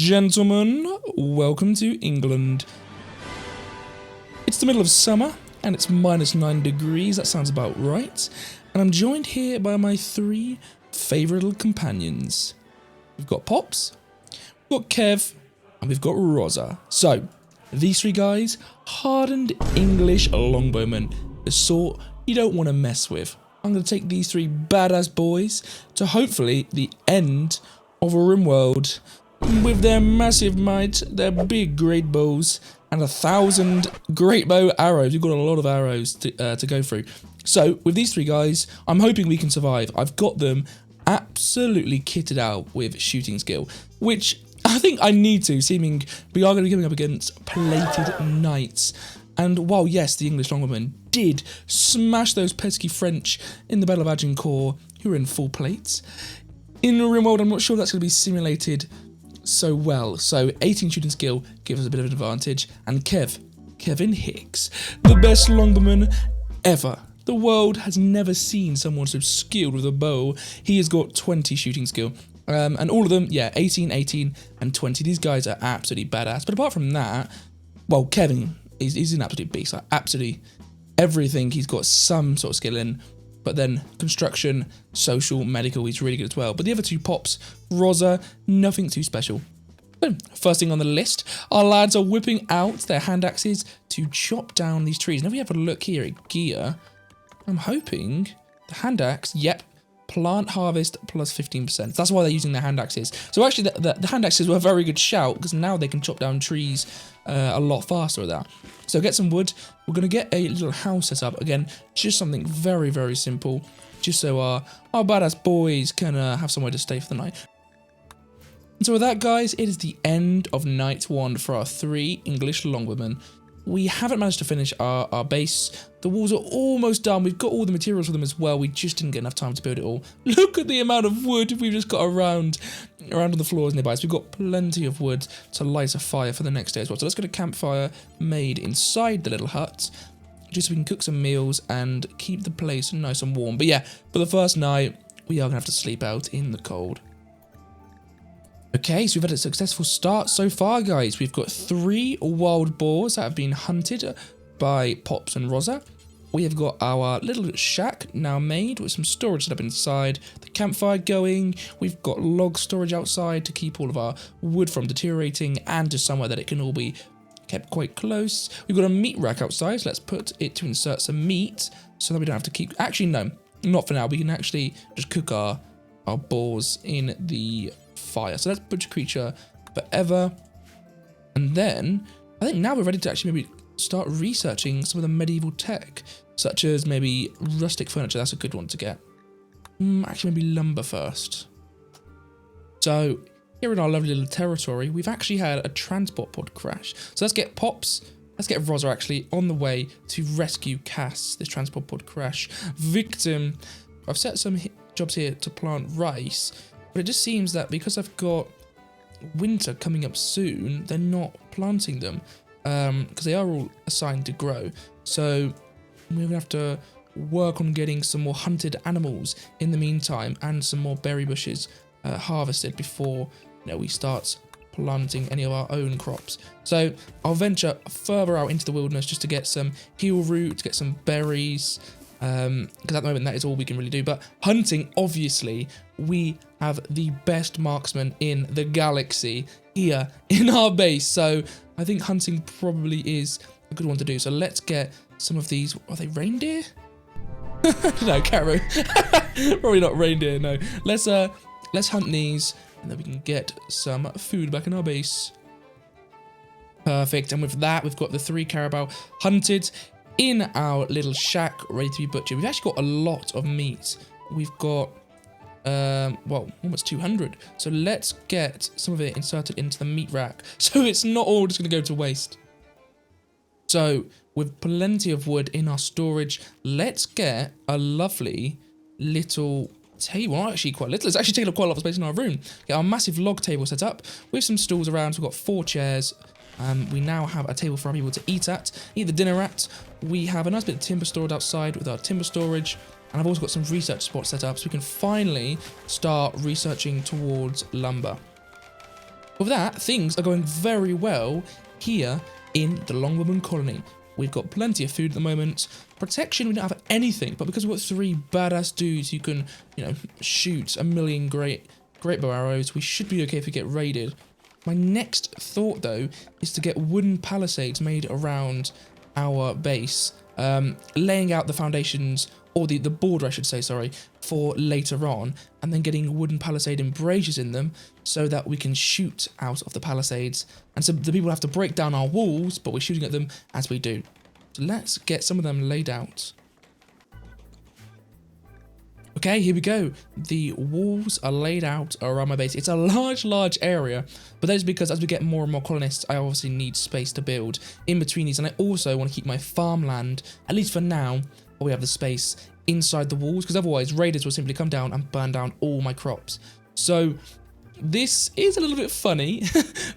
gentlemen, welcome to England. It's the middle of summer and it's -9 degrees, that sounds about right. And I'm joined here by my three favourite little companions. We've got Pops, we've got Kev, and we've got Rosa. So, these three guys, hardened English longbowmen, the sort you don't want to mess with. I'm going to take these three badass boys to hopefully the end of Rimworld with their massive might, their big great bows, and 1,000 great bow arrows. We've got a lot of arrows to go through. So with these three guys, I'm hoping we can survive. I've got them absolutely kitted out with shooting skill, which I think I need to, seeming we are going to be coming up against plated knights. And while yes, the English longbowmen did smash those pesky French in the Battle of Agincourt, who were in full plates, in Rimworld I'm not sure that's going to be simulated so well. So 18 shooting skill gives us a bit of an advantage. And Kevin Hicks, the best longbowman ever. The world has never seen someone so skilled with a bow. He has got 20 shooting skill. And all of them, yeah, 18, 18, and 20. These guys are absolutely badass. But apart from that, well, Kevin, he's an absolute beast. Like, absolutely everything he's got some sort of skill in. But then construction, social, medical, he's really good as well. But the other two Pops, Rosa, nothing too special. So, first thing on the list, our lads are whipping out their hand axes to chop down these trees. Now, if we have a look here at gear, I'm hoping the hand axe, yep, plant harvest plus 15%. That's why they're using their hand axes. So actually, the hand axes were a very good shout, because now they can chop down trees a lot faster with that. So get some wood. We're going to get a little house set up. Again, just something very, very simple, just so our badass boys can have somewhere to stay for the night. And so with that, guys, it is the end of night one for our three English longbowmen. We haven't managed to finish our base. The walls are almost done. We've got all the materials for them as well. We just didn't get enough time to build it all. Look at the amount of wood we've just got around on the floors nearby. So we've got plenty of wood to light a fire for the next day as well. So let's get a campfire made inside the little hut, just so we can cook some meals and keep the place nice and warm. But yeah, for the first night, we are going to have to sleep out in the cold. Okay, so we've had a successful start so far, guys. We've got 3 wild boars that have been hunted by Pops and Rosa. We have got our little shack now made with some storage set up inside, the campfire going. We've got log storage outside to keep all of our wood from deteriorating and just somewhere that it can all be kept quite close. We've got a meat rack outside, so let's put it to insert some meat so that we don't have to keep... Actually, no, not for now. We can actually just cook our boars in the fire. So let's butcher creature forever. And then I think now we're ready to actually maybe start researching some of the medieval tech, such as maybe rustic furniture. That's a good one to get. Actually, maybe lumber first. So here in our lovely little territory, we've actually had a transport pod crash. So let's get Pops, let's get Rosa actually on the way to rescue Cass, this transport pod crash victim. I've set some jobs here to plant rice, but it just seems that because I've got winter coming up soon, they're not planting them because they are all assigned to grow. So we're going to have to work on getting some more hunted animals in the meantime and some more berry bushes harvested before we start planting any of our own crops. So I'll venture further out into the wilderness just to get some heel root, to get some berries, because at the moment that is all we can really do. But hunting, obviously, we have the best marksman in the galaxy here in our base, so I think hunting probably is a good one to do. So let's get some of these. Are they reindeer? No, carrot. Probably not reindeer. No, let's hunt these and then we can get some food back in our base. Perfect. And with that, we've got the 3 carabao hunted in our little shack, ready to be butchered. We've actually got a lot of meat. We've got, well, almost 200. So let's get some of it inserted into the meat rack, so it's not all just going to go to waste. So with plenty of wood in our storage, let's get a lovely little table. Well, actually quite little. It's actually taking up quite a lot of space in our room. Get our massive log table set up with some stools around. So we've got 4 chairs. We now have a table for our people to eat the dinner at. We have a nice bit of timber stored outside with our timber storage. And I've also got some research spots set up so we can finally start researching towards lumber. With that, things are going very well here in the Longbowmen colony. We've got plenty of food at the moment. Protection, we don't have anything, but because we've got 3 badass dudes who can, you know, shoot a million great bow arrows, we should be okay if we get raided. My next thought, though, is to get wooden palisades made around our base, laying out the foundations, or the border, I should say, sorry, for later on, and then getting wooden palisade embrasures in them so that we can shoot out of the palisades. And so the people have to break down our walls, but we're shooting at them as we do. So let's get some of them laid out. Okay, here we go. The walls are laid out around my base. It's a large area, but that is because as we get more and more colonists, I obviously need space to build in between these, and I also want to keep my farmland, at least for now, while we have the space inside the walls, because otherwise raiders will simply come down and burn down all my crops. So this is a little bit funny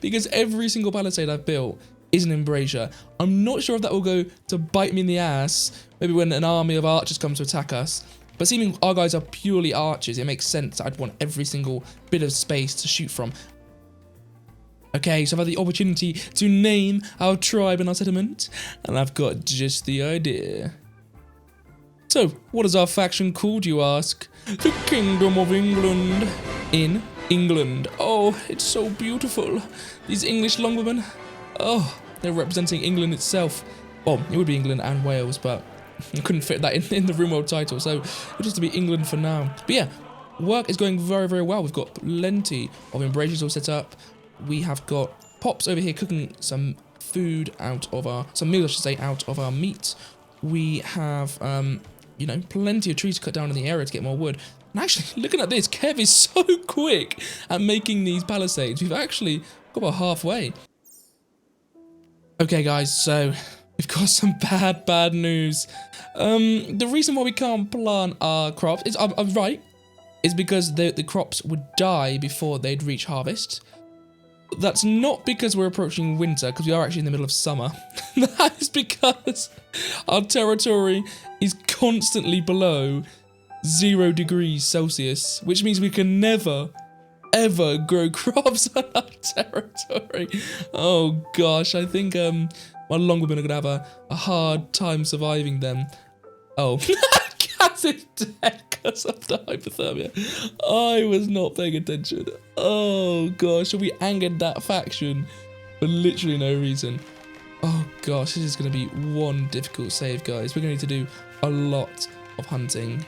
because every single palisade I've built is an embrasure. I'm not sure if that will go to bite me in the ass, maybe when an army of archers comes to attack us. But seeming our guys are purely archers, it makes sense that I'd want every single bit of space to shoot from. Okay, so I've had the opportunity to name our tribe and our settlement, and I've got just the idea. So, what is our faction called, you ask? The Kingdom of England. In England. Oh, it's so beautiful. These English Longbowmen. Oh, they're representing England itself. Well, it would be England and Wales, but I couldn't fit that in the Rimworld title, so it'll just be England for now. But yeah, work is going very well. We've got plenty of embrasures all set up. We have got Pops over here cooking some food out of some meals, I should say, out of our meat. We have, you know, plenty of trees to cut down in the area to get more wood. And actually, looking at this, Kev is so quick at making these palisades. We've actually got about halfway. Okay, guys, so we've got some bad news. The reason why we can't plant our crops is, I'm right, is because the crops would die before they'd reach harvest. That's not because we're approaching winter, because we are actually in the middle of summer. That is because our territory is constantly below 0 degrees Celsius, which means we can never, ever grow crops on our territory. Oh gosh, I think my Longbowmen are going to have a hard time surviving them. Oh, Cat is dead because of the hypothermia. I was not paying attention. Oh gosh, we angered that faction for literally no reason. Oh gosh, this is going to be one difficult save, guys. We're going to need to do a lot of hunting.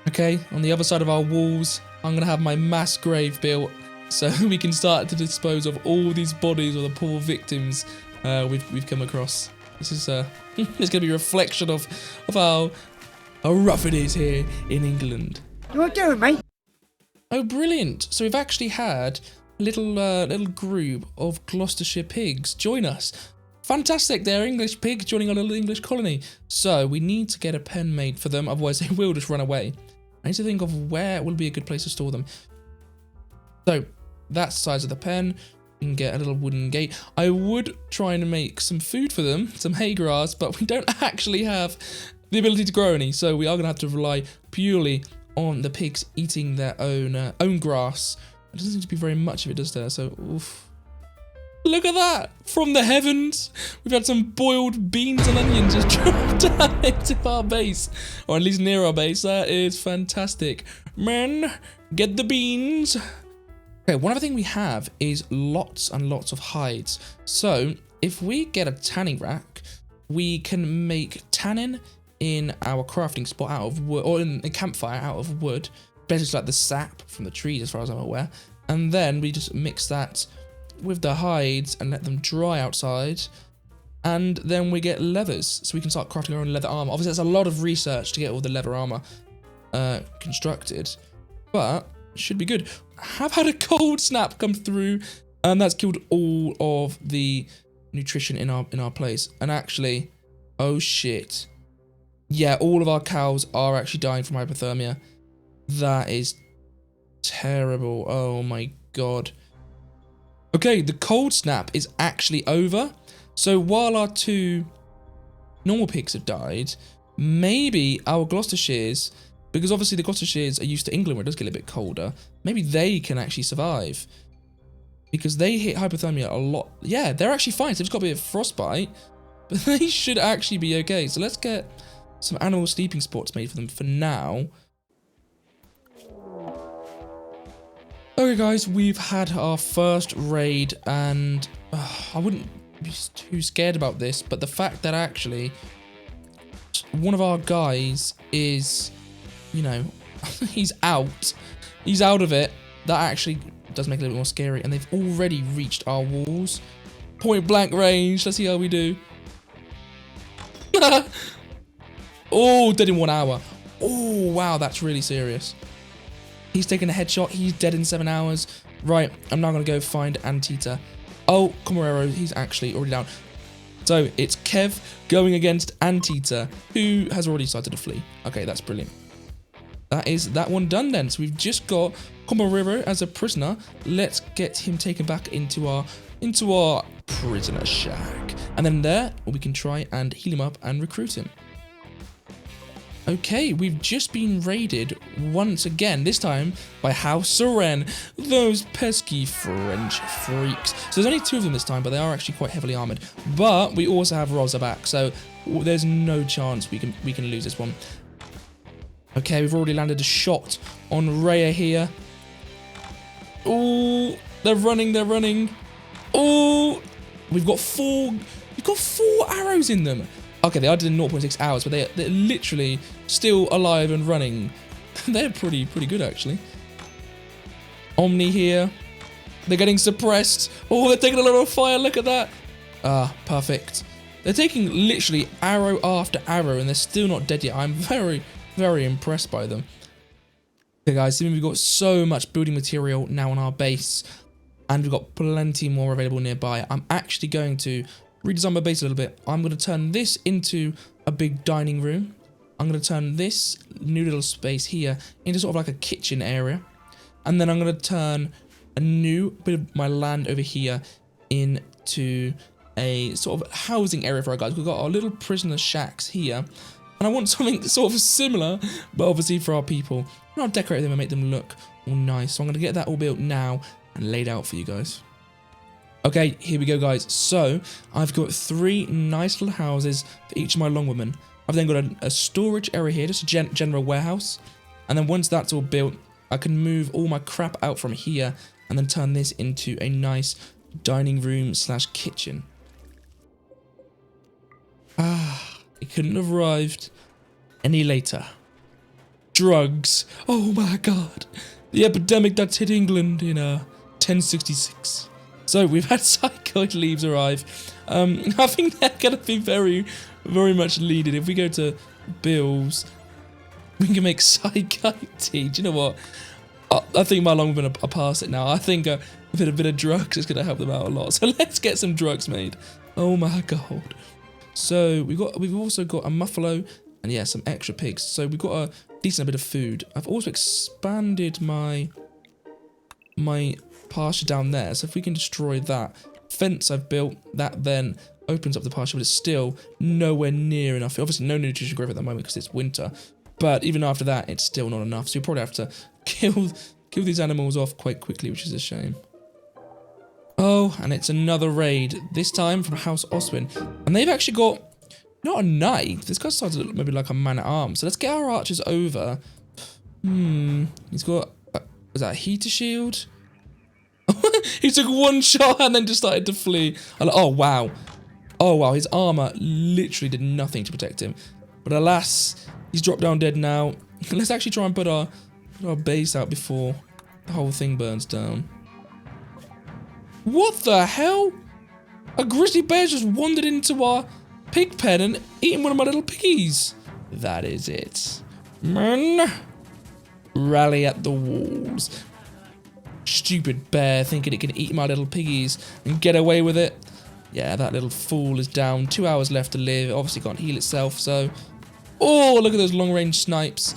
Okay, on the other side of our walls, I'm going to have my mass grave built so we can start to dispose of all these bodies or the poor victims we've come across. This is it's going to be a reflection of how rough it is here in England. What you doing, mate? Oh, brilliant! So we've actually had a little group of Gloucestershire pigs join us. Fantastic! They're English pigs joining our little English colony. So we need to get a pen made for them, otherwise they will just run away. I need to think of where will be a good place to store them. So that's the size of the pen. You can get a little wooden gate. I would try and make some food for them, some hay grass, but we don't actually have the ability to grow any, so we are going to have to rely purely on the pigs eating their own grass. There doesn't seem to be very much of it, does there? So, oof. Look at that! From the heavens! We've had some boiled beans and onions just dropped down into our base, or at least near our base. That is fantastic. Men, get the beans! Okay, one other thing we have is lots and lots of hides. So, if we get a tanning rack, we can make tannin in our crafting spot out of wood, or in a campfire out of wood, basically like the sap from the trees as far as I'm aware. And then we just mix that with the hides and let them dry outside. And then we get leathers, so we can start crafting our own leather armor. Obviously, there's a lot of research to get all the leather armor constructed, but it should be good. Have had a cold snap come through, and that's killed all of the nutrition in our place. And actually, oh shit, yeah, all of our cows are actually dying from hypothermia. That is terrible. Oh my god. Okay, the cold snap is actually over. So while our 2 normal pigs have died, maybe our Gloucestershires, because obviously the Gloucestershires are used to England where it does get a bit colder, maybe they can actually survive. because they hit hypothermia a lot. Yeah, they're actually fine. So they've just got a bit of frostbite, but they should actually be okay. So let's get some animal sleeping spots made for them for now. Okay, guys, we've had our first raid, and I wouldn't be too scared about this, but the fact that actually one of our guys is, you know, he's out of it, that actually does make it a little bit more scary. And they've already reached our walls. Point blank range. Let's see how we do. Oh, dead in 1 hour. Oh, wow, that's really serious. He's taking a headshot. He's dead in 7 hours. Right, I'm now going to go find Antita. Oh, Camarero, he's actually already down. So it's Kev going against Antita, who has already started to flee. Okay, that's brilliant. That is that one done then. So we've just got Camarero as a prisoner. Let's get him taken back into our prisoner shack. And then there, we can try and heal him up and recruit him. Okay, we've just been raided once again, this time by House Seren, those pesky French freaks. So there's only 2 of them this time, but they are actually quite heavily armoured. But we also have Rosa back, so there's no chance we can lose this one. Okay, we've already landed a shot on Rhea here. Oh, they're running. Oh, we've got 4 arrows in them. Okay, they are dead in 0.6 hours, but they're literally still alive and running. They're pretty good, actually. Omni here. They're getting suppressed. Oh, they're taking a lot of fire. Look at that. Ah, perfect. They're taking literally arrow after arrow, and they're still not dead yet. I'm very impressed by them. Okay, guys, we've got so much building material now on our base, and we've got plenty more available nearby. I'm actually going to redesign my base a little bit. I'm going to turn this into a big dining room. I'm going to turn this new little space here into sort of like a kitchen area. And then I'm going to turn a new bit of my land over here into a sort of housing area for our guys. We've got our little prisoner shacks here. And I want something sort of similar, but obviously for our people. And I'll decorate them and make them look all nice. So I'm going to get that all built now and laid out for you guys. Okay, here we go, guys. So I've got 3 nice little houses for each of my longbowmen. I've then got a storage area here, just a general warehouse. And then once that's all built, I can move all my crap out from here and then turn this into a nice dining room / kitchen. Ah, it couldn't have arrived any later. Drugs. Oh my god. The epidemic that's hit England in 1066. So we've had psychoid leaves arrive. I think they're going to be very much needed. If we go to bills, we can make psychoid tea. Do you know what? I think my longbowmen are past it now. I think a bit of drugs is going to help them out a lot. So let's get some drugs made. Oh my god. So we've also got a muffalo and yeah, some extra pigs. So we've got a decent bit of food. I've also expanded my pasture down there, so if we can destroy that fence I've built, that then opens up the pasture, but it's still nowhere near enough. Obviously no nutrition growth at the moment because it's winter, but even after that it's still not enough, so you probably have to kill these animals off quite quickly, which is a shame. Oh, and it's another raid, this time from House Oswin, and they've actually got not a knight. This guy started to look maybe like a man-at-arms, so let's get our archers over. He's got is that a heater shield? He took 1 shot and then just started to flee. Oh, wow. Oh, wow. His armor literally did nothing to protect him. But alas, he's dropped down dead now. Let's actually try and put our base out before the whole thing burns down. What the hell? A grizzly bear just wandered into our pig pen and eaten one of my little piggies. That is it. Man, rally at the walls. Stupid bear thinking it can eat my little piggies and get away with it. Yeah, that little fool is down. 2 hours left to live. It obviously can't heal itself, so... Oh, look at those long-range snipes.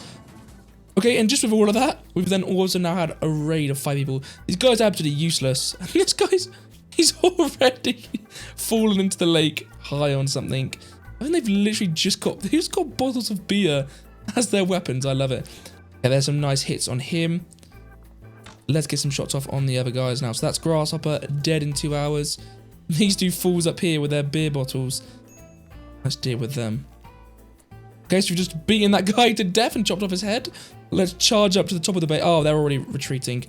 Okay, and just with all of that, we've then also now had a raid of 5 people. These guys are absolutely useless. And this guy's... He's already fallen into the lake high on something. I think they've literally just got... They've just got bottles of beer as their weapons. I love it. Yeah, there's some nice hits on him. Let's get some shots off on the other guys now. So that's Grasshopper, dead in 2 hours. These two fools up here with their beer bottles. Let's deal with them. Okay, so we've just beaten that guy to death and chopped off his head. Let's charge up to the top of the base. Oh, they're already retreating.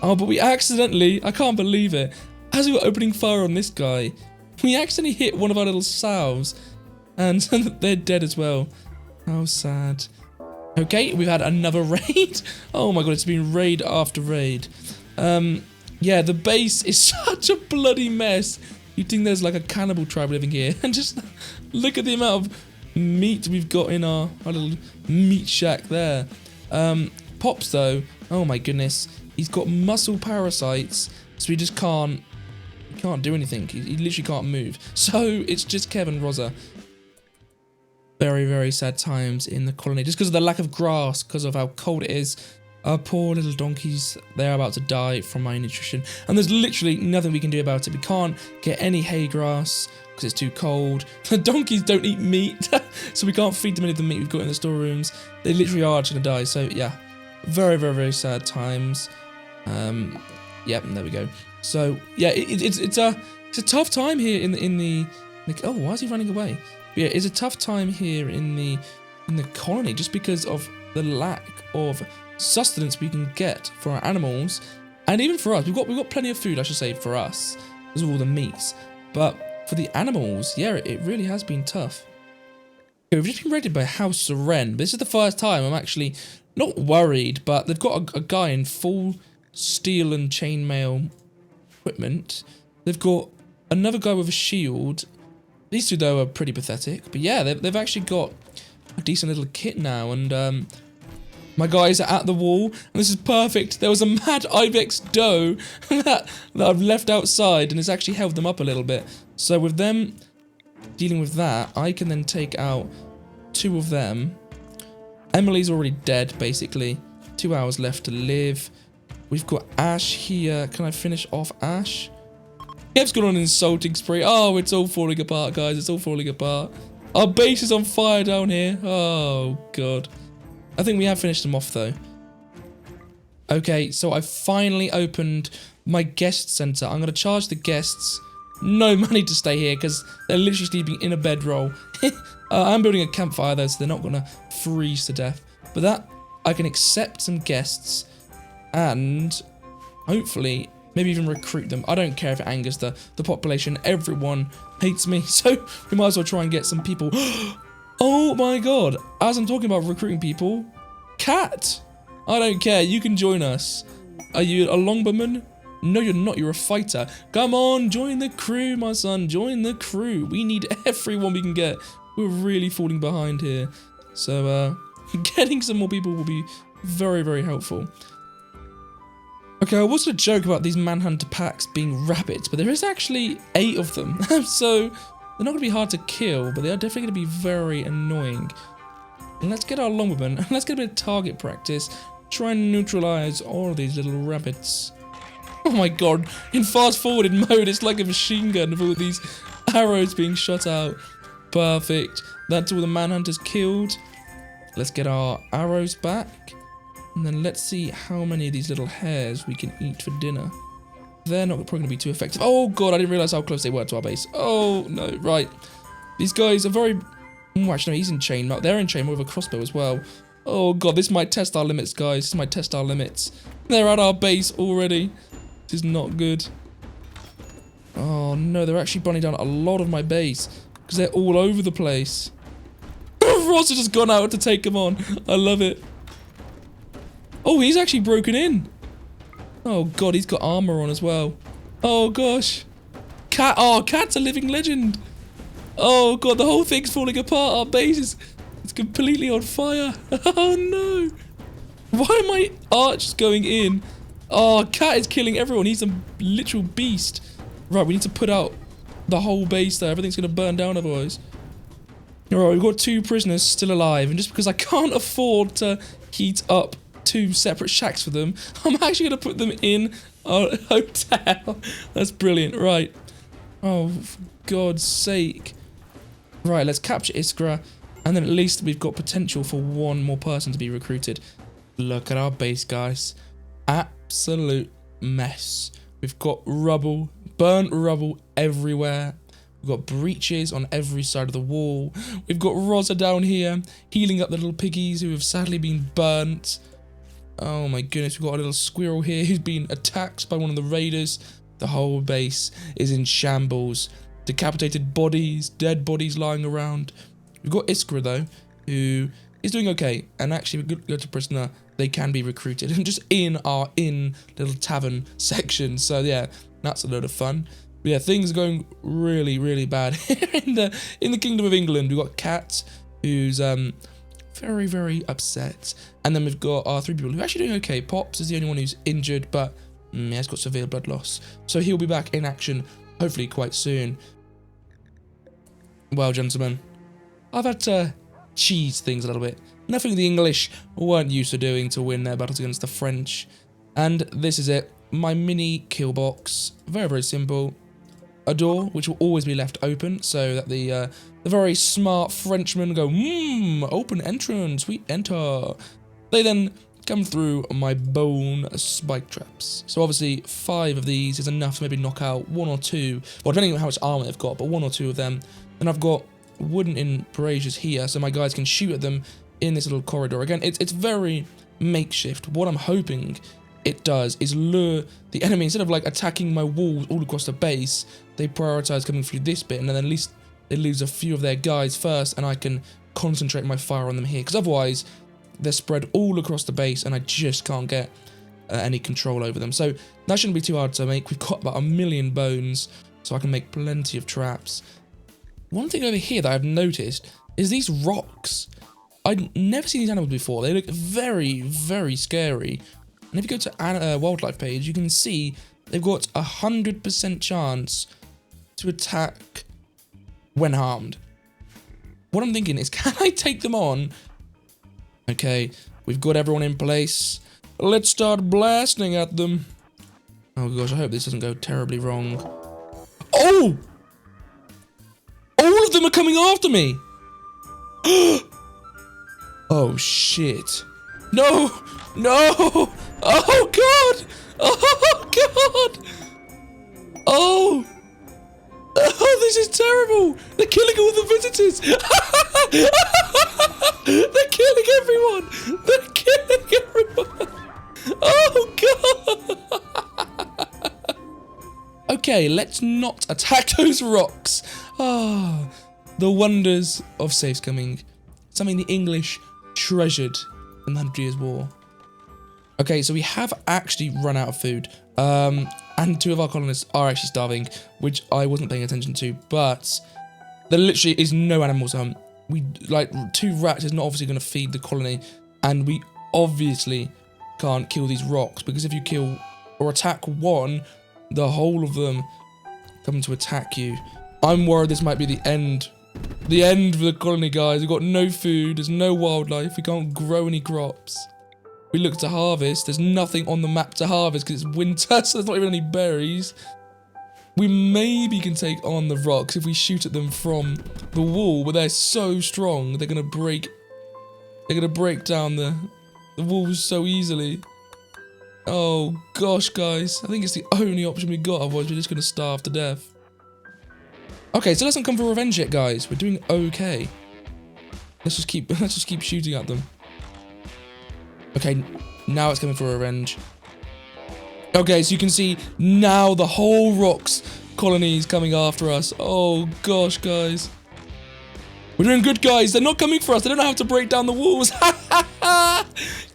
Oh, but we accidentally, I can't believe it, as we were opening fire on this guy, we accidentally hit one of our little salves. And they're dead as well. How sad. Okay, we've had another raid. Oh my god, it's been raid after raid. Yeah, the base is such a bloody mess. You'd think there's like a cannibal tribe living here. And just look at the amount of meat we've got in our little meat shack there. Pops though, oh my goodness. He's got muscle parasites, so he just can't do anything. He literally can't move. So it's just Kevin Rosa. Very, very sad times in the colony. Just because of the lack of grass, because of how cold it is. Our poor little donkeys, they're about to die from malnutrition. And there's literally nothing we can do about it. We can't get any hay grass because it's too cold. The donkeys don't eat meat, so we can't feed them any of the meat we've got in the storerooms. They literally are just going to die. So yeah, very, very, very sad times. Yep, and there we go. So yeah, it's a tough time here in the oh, why is he running away? But yeah, it's a tough time here in the colony just because of the lack of sustenance we can get for our animals, and even for us. We've got plenty of food, I should say, for us because of all the meats. But for the animals, yeah, it really has been tough. Okay, we've just been raided by House Seren. This is the first time I'm actually not worried, but they've got a guy in full steel and chainmail equipment. They've got another guy with a shield. These two, though, are pretty pathetic. But yeah, they've actually got a decent little kit now. And my guys are at the wall. And this is perfect. There was a mad ibex doe that I've left outside. And it's actually held them up a little bit. So with them dealing with that, I can then take out 2 of them. Emily's already dead, basically. 2 hours left to live. We've got Ash here. Can I finish off Ash? Kev's gone on an insulting spree. Oh, it's all falling apart, guys. It's all falling apart. Our base is on fire down here. Oh, God. I think we have finished them off, though. Okay, so I've finally opened my guest center. I'm going to charge the guests no money to stay here because they're literally sleeping in a bedroll. I'm building a campfire, though, so they're not going to freeze to death. But that, I can accept some guests and hopefully maybe even recruit them. I don't care if it angers the population. Everyone hates me, so we might as well try and get some people. Oh my god. As I'm talking about recruiting people, Cat, I don't care. You can join us. Are you a longbowman? No, you're not. You're a fighter. Come on, join the crew, my son. Join the crew. We need everyone we can get. We're really falling behind here. So, getting some more people will be very, very helpful. Okay, I was going to joke about these manhunter packs being rabbits, but there is actually 8 of them. So, they're not going to be hard to kill, but they are definitely going to be very annoying. And let's get our longbowmen, and let's get a bit of target practice. Try and neutralize all of these little rabbits. Oh my god, in fast forwarded mode, it's like a machine gun with all these arrows being shot out. Perfect. That's all the manhunters killed. Let's get our arrows back. And then let's see how many of these little hares we can eat for dinner. They're not probably going to be too effective. Oh god, I didn't realise how close they were to our base. Oh no, right. These guys are very... Oh, actually no, he's in chainmail. They're in chainmail with a crossbow as well. Oh god, this might test our limits, guys. This might test our limits. They're at our base already. This is not good. Oh no, they're actually burning down a lot of my base. Because they're all over the place. Ross has just gone out to take them on. I love it. Oh, he's actually broken in. Oh god, he's got armor on as well. Oh gosh. Cat, oh, Cat's a living legend. Oh god, the whole thing's falling apart. Our base is it's completely on fire. Oh no. Why are my archers going in? Oh, Cat is killing everyone. He's a literal beast. Right, we need to put out the whole base there. Everything's going to burn down otherwise. Alright, we've got 2 prisoners still alive. And just because I can't afford to heat up 2 separate shacks for them, I'm actually going to put them in a hotel. That's brilliant. Right. Oh, for God's sake. Right, let's capture Iskra. And then at least we've got potential for 1 more person to be recruited. Look at our base, guys. absolute mess. We've got rubble, burnt rubble everywhere. We've got breaches on every side of the wall. We've got Rosa down here healing up the little piggies who have sadly been burnt. Oh my goodness, we've got a little squirrel here who's been attacked by one of the raiders. The whole base is in shambles. Decapitated bodies, dead bodies lying around. We've got Iskra though, who is doing okay. And actually, we go to prisoner, they can be recruited. And just in our little tavern section. So yeah, that's a load of fun. But yeah, things are going really, really bad in the Kingdom of England. We've got Cat, who's very, very upset. And then we've got our 3 people who are actually doing okay. Pops is the only one who's injured, but he's got severe blood loss. So he'll be back in action, hopefully quite soon. Well, gentlemen, I've had to cheese things a little bit. Nothing the English weren't used to doing to win their battles against the French. And this is it. My mini kill box. Very, very simple. A door which will always be left open so that the very smart Frenchmen go, open entrance, we enter. They then come through my bone spike traps. So obviously 5 of these is enough to maybe knock out 1 or 2, well, depending on how much armor they've got, but 1 or 2 of them. And I've got wooden embrasures here so my guys can shoot at them in this little corridor. Again, it's very makeshift. What I'm hoping it does is lure the enemy, instead of like attacking my walls all across the base, they prioritize coming through this bit, and then at least they lose a few of their guys first, and I can concentrate my fire on them here, because otherwise they're spread all across the base and I just can't get any control over them. So that shouldn't be too hard to make. We've got about 1,000,000 bones, so I can make plenty of traps. One thing over here that I've noticed is these rocks. I'd never seen these animals before. They look very, very scary. And if you go to wildlife page, you can see they've got 100% chance to attack when harmed. What I'm thinking is, can I take them on? Okay, we've got everyone in place. Let's start blasting at them. Oh gosh, I hope this doesn't go terribly wrong. Oh! All of them are coming after me! Oh shit. No! No! Oh god! Oh god! Oh! Oh, this is terrible! They're killing all the visitors! They're killing everyone! They're killing everyone! Oh god! Okay, let's not attack those rocks. Ah, the wonders of safe coming. Something the English treasured in the 100 Years' War. Okay, so we have actually run out of food. And 2 of our colonists are actually starving, which I wasn't paying attention to, but there literally is no animals. We, like, 2 rats is not obviously going to feed the colony, and we obviously can't kill these rocks, because if you kill or attack 1, the whole of them come to attack you. I'm worried this might be the end. The end for the colony, guys. We've got no food, there's no wildlife, we can't grow any crops. We look to harvest, there's nothing on the map to harvest because it's winter, so there's not even any berries. We maybe can take on the rocks if we shoot at them from the wall, but they're so strong, they're gonna break down the walls so easily. Oh gosh, guys, I think it's the only option we got, otherwise we're just gonna starve to death. Okay, so let's not come for revenge yet, guys. We're doing okay. Let's just keep shooting at them. Okay, now it's coming for revenge. Okay, so you can see now the whole rocks colony is coming after us. Oh gosh, guys. We're doing good, guys. They're not coming for us. They don't have to break down the walls.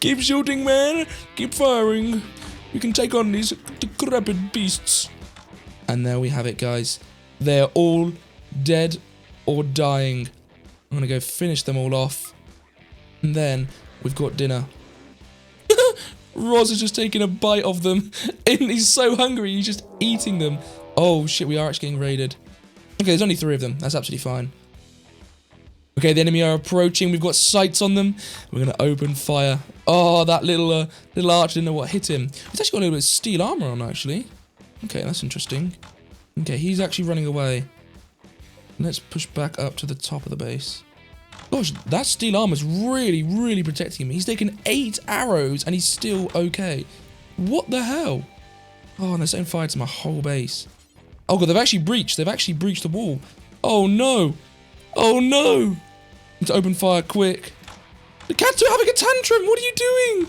Keep shooting, man. Keep firing. We can take on these decrepit beasts. And there we have it, guys. They're all dead or dying. I'm gonna go finish them all off. And then we've got dinner. Roz is just taking a bite of them. And he's so hungry, he's just eating them. Oh shit, we are actually getting raided. Okay, there's only 3 of them. That's absolutely fine. Okay, the enemy are approaching. We've got sights on them. We're going to open fire. Oh, that little archer didn't know what hit him. He's actually got a little bit of steel armor on, actually. Okay, that's interesting. Okay, he's actually running away. Let's push back up to the top of the base. Gosh, that steel armor's really, really protecting him. He's taken 8 arrows and he's still okay. What the hell? Oh, and they're setting fire to my whole base. Oh god, they've actually breached. They've actually breached the wall. Oh no. Oh no. Need to open fire quick. The cats are having a tantrum. What are you doing?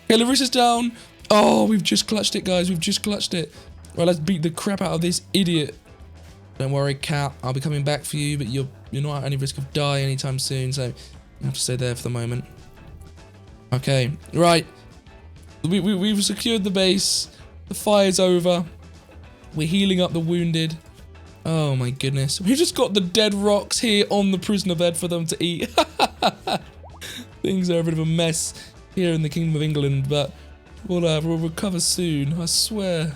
Okay, Larissa's down. Oh, we've just clutched it, guys. We've just clutched it. Right, let's beat the crap out of this idiot. Don't worry, cat. I'll be coming back for you, but you're not at any risk of dying anytime soon, so you have to stay there for the moment. Okay, right. We've secured the base. The fire's over. We're healing up the wounded. Oh my goodness. We've just got the dead rocks here on the prisoner bed for them to eat. Things are a bit of a mess here in the Kingdom of England, but we'll recover soon, I swear.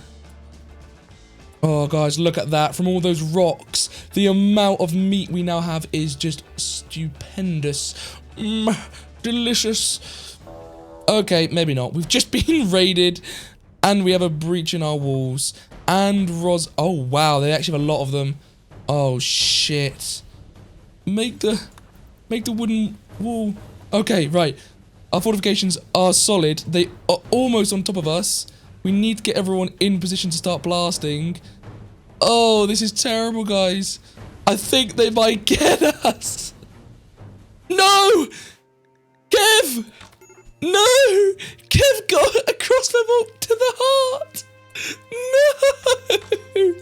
Oh guys, look at that. From all those rocks, the amount of meat we now have is just stupendous. Delicious. Okay, maybe not. We've just been raided and we have a breach in our walls. And oh wow, they actually have a lot of them. Oh shit. Make the wooden wall. Okay, right. Our fortifications are solid. They are almost on top of us. We need to get everyone in position to start blasting. Oh, this is terrible, guys. I think they might get us. No! Kev! No! Kev got a crossbow bolt to the heart! No!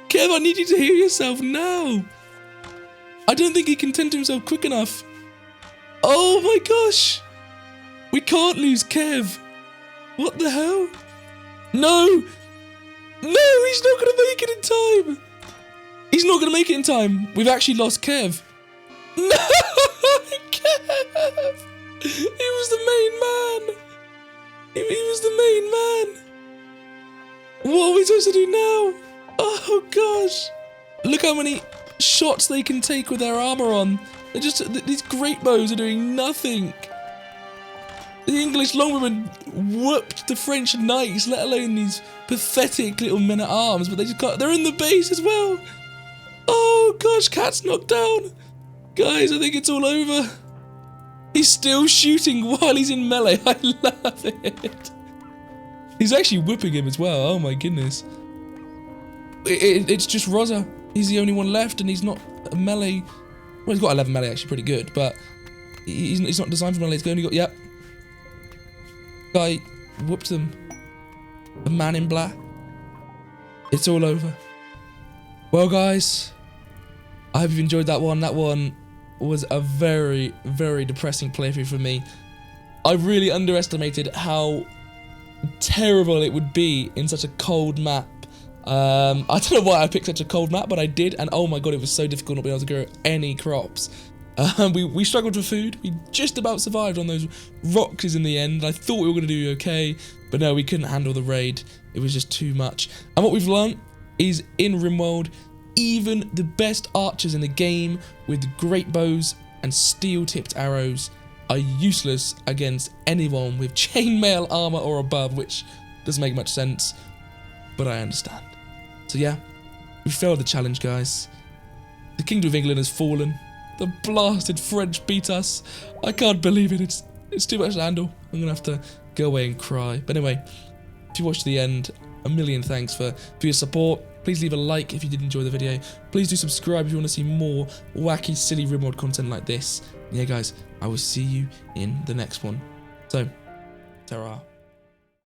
Kev, I need you to heal yourself now. I don't think he can tend to himself quick enough. Oh my gosh! We can't lose Kev. What the hell? No! No, he's not gonna make it in time. He's not gonna make it in time. We've actually lost Kev. No! Kev! He was the main man. He was the main man. What are we supposed to do now? Oh gosh. Look how many shots they can take with their armor on. They're just, these great bows are doing nothing. The English Longbowmen whooped the French knights, let alone these pathetic little men-at-arms, but they just got, they're in the base as well. Oh gosh, Cat's knocked down. Guys, I think it's all over. He's still shooting while he's in melee. I love it. He's actually whipping him as well. Oh my goodness. It's just Rosa. He's the only one left and he's not a melee. Well, he's got 11 melee, actually pretty good, but he's not designed for melee. He's only got, yep. Guy whooped them. The man in black. It's all over. Well, guys, I hope you've enjoyed that one. That one was a very, very depressing playthrough for me. I really underestimated how terrible it would be in such a cold map. I don't know why I picked such a cold map, but I did, and oh my god, it was so difficult not being able to grow any crops. We struggled for food. We just about survived on those rocks in the end. I thought we were going to do okay, but no, we couldn't handle the raid. It was just too much. And what we've learned is in Rimworld, even the best archers in the game with great bows and steel-tipped arrows are useless against anyone with chainmail armor or above, which doesn't make much sense, but I understand. So yeah, we failed the challenge, guys. The Kingdom of England has fallen. The blasted French beat us. I can't believe it. It's too much to handle. I'm gonna have to go away and cry. But anyway, if you watched to the end, a million thanks for your support. Please leave a like if you did enjoy the video. Please do subscribe if you want to see more wacky, silly Rimworld content like this. And yeah, guys, I will see you in the next one. So, ta-ra.